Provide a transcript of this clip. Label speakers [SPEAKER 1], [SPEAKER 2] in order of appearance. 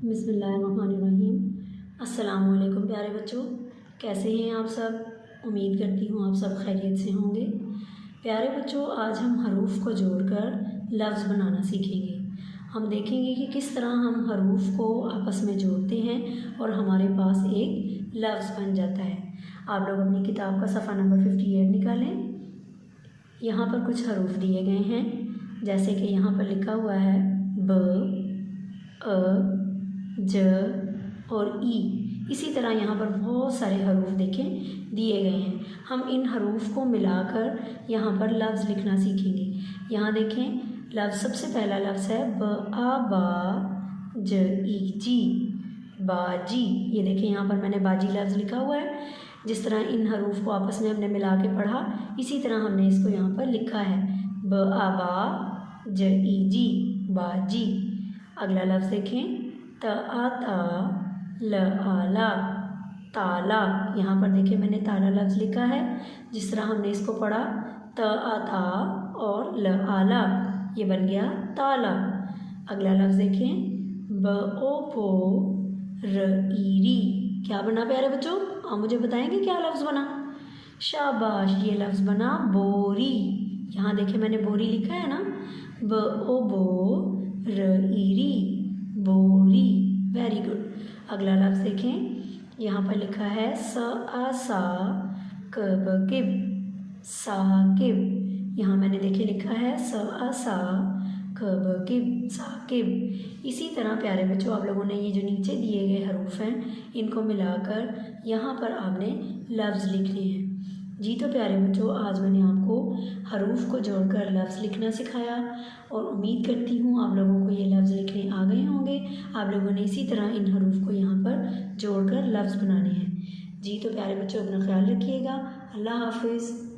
[SPEAKER 1] बिस्मिल्लाहिर्रहमानिर्रहीम। अस्सलाम वालेकुम प्यारे बच्चों, कैसे हैं आप सब। उम्मीद करती हूँ आप सब खैरियत से होंगे। प्यारे बच्चों, आज हम हरूफ को जोड़कर लफ्ज़ बनाना सीखेंगे। हम देखेंगे कि किस तरह हम हरूफ को आपस में जोड़ते हैं और हमारे पास एक लफ्ज़ बन जाता है। आप लोग अपनी किताब का सफ़ा नंबर 58 निकालें। यहाँ पर कुछ हरूफ दिए गए हैं, जैसे कि यहाँ पर लिखा हुआ है ब, अ, ज और ई। इसी तरह यहाँ पर बहुत सारे हरूफ देखें दिए गए हैं। हम इन हरूफ को मिलाकर यहाँ पर लफ्ज़ लिखना सीखेंगे। यहाँ देखें, लफ्ज़ सबसे पहला लफ्ज़ है ब आ बा ज ई जी, बाजी। ये देखें, यहाँ पर मैंने बाजी लफ्ज़ लिखा हुआ है। जिस तरह इन हरूफ को आपस में हमने मिला के पढ़ा, इसी तरह हमने इसको यहाँ पर लिखा है ब आ बा ज ई जी, बाजी। अगला लफ्ज़ देखें, त आ ता ल आ ला, ताला। यहाँ पर देखिए मैंने ताला लफ्ज़ लिखा है। जिस तरह हमने इसको पढ़ा त आ ता और ल आ ला, ये बन गया ताला। अगला लफ्ज़ देखें, ब ओ पो र ई री। क्या बना प्यारे बच्चों, आप मुझे बताएंगे क्या लफ्ज़ बना। शाबाश, ये लफ्ज़ बना बोरी। यहाँ देखिए मैंने बोरी लिखा है ना, ब ओ बो र ई री, बोरी। Very good. अगला लफ्ज़ देखें, यहाँ पर लिखा है स आ सा क ब किब, साकिब। यहाँ मैंने देखिए लिखा है स आ सा क ब किब, साकिब। इसी तरह प्यारे बच्चों, आप लोगों ने ये जो नीचे दिए गए हरूफ हैं, इनको मिलाकर यहाँ पर आपने लफ्ज़ लिखने हैं। जी तो प्यारे बच्चों, आज मैंने आपको हरूफ को जोड़कर लफ्ज़ लिखना सिखाया और उम्मीद करती हूँ आप लोगों को ये लफ्ज़ लिखने आ गए होंगे। आप लोगों ने इसी तरह इन हरूफ को यहाँ पर जोड़कर लफ्ज़ बनाने हैं। जी तो प्यारे बच्चों, अपना ख्याल रखिएगा। अल्लाह हाफिज़।